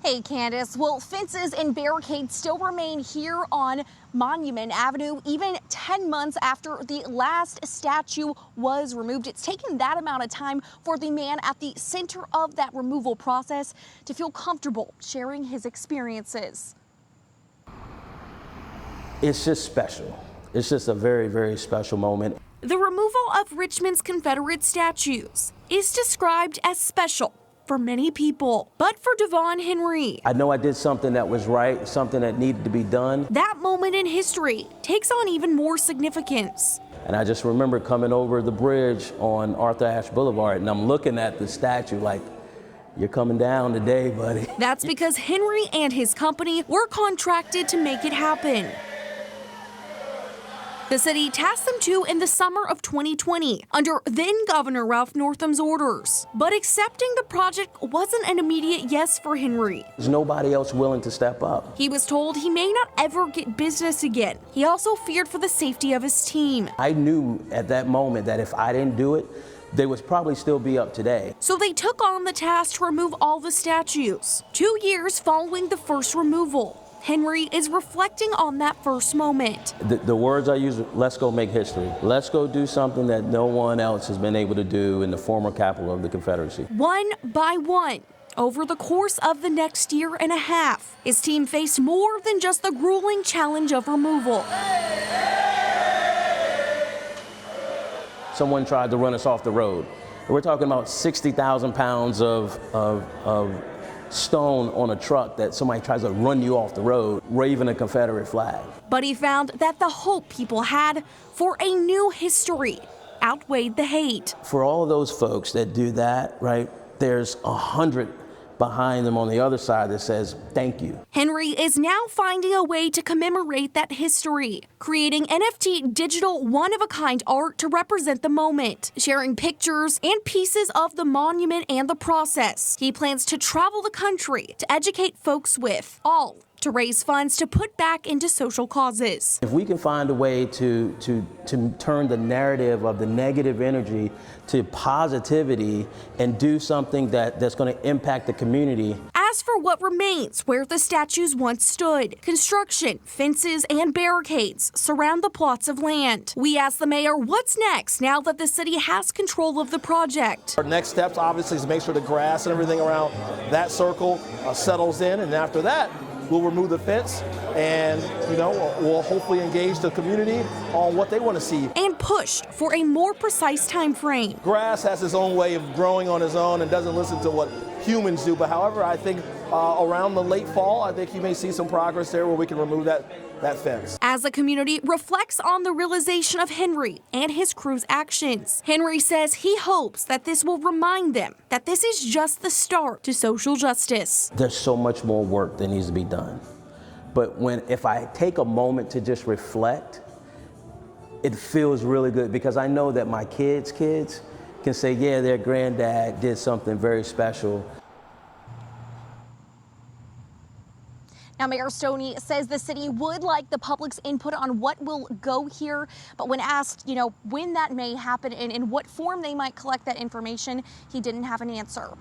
Hey, Candace. Well, fences and barricades still remain here on Monument Avenue, even 10 months after the last statue was removed. It's taken that amount of time for the man at the center of that removal process to feel comfortable sharing his experiences. It's just special. It's just a very, very special moment. The removal of Richmond's Confederate statues is described as special for many people, but for Devon Henry, I know I did something that was right, something that needed to be done. that moment in history takes on even more significance. And I just remember coming over the bridge on Arthur Ashe Boulevard, and I'm looking at the statue like, you're coming down today, buddy. That's because Henry and his company were contracted to make it happen. The city tasked them to in the summer of 2020 under then Governor Ralph Northam's orders. But accepting the project wasn't an immediate yes for Henry. There's nobody else willing to step up. He was told he may not ever get business again. He also feared for the safety of his team. I knew at that moment that if I didn't do it, they would probably still be up today. So they took on the task to remove all the statues. 2 years following the first removal, Henry is reflecting on that first moment. The words I use, let's go make history. Let's go do something that no one else has been able to do in the former capital of the Confederacy. One by one, over the course of the next year and a half, his team faced more than just the grueling challenge of removal. Someone tried to run us off the road. We're talking about 60,000 pounds of stone on a truck that somebody tries to run you off the road, waving a Confederate flag. But he found that the hope people had for a new history outweighed the hate. For all of those folks that do that, right, there's 100 behind them on the other side that says, thank you. Henry is now finding a way to commemorate that history, creating NFT digital one-of-a-kind art to represent the moment, sharing pictures and pieces of the monument and the process. He plans to travel the country to educate folks with, all to raise funds to put back into social causes. If we can find a way to turn the narrative of the negative energy to positivity and do something that's going to impact the community. As for what remains where the statues once stood, construction, fences, and barricades surround the plots of land. We asked the mayor what's next now that the city has control of the project. Our next steps obviously is to make sure the grass and everything around that circle settles in, and after that, we'll remove the fence and, we'll hopefully engage the community on what they want to see. And pushed for a more precise time frame. Grass has its own way of growing on its own and doesn't listen to what humans do. But however, I think around the late fall, I think you may see some progress there where we can remove that fence. As the community reflects on the realization of Henry and his crew's actions, Henry says he hopes that this will remind them that this is just the start to social justice. There's so much more work that needs to be done. But if I take a moment to just reflect, it feels really good because I know that my kids can say, yeah, their granddad did something very special. Now, Mayor Stoney says the city would like the public's input on what will go here, but when asked, when that may happen and in what form they might collect that information, he didn't have an answer.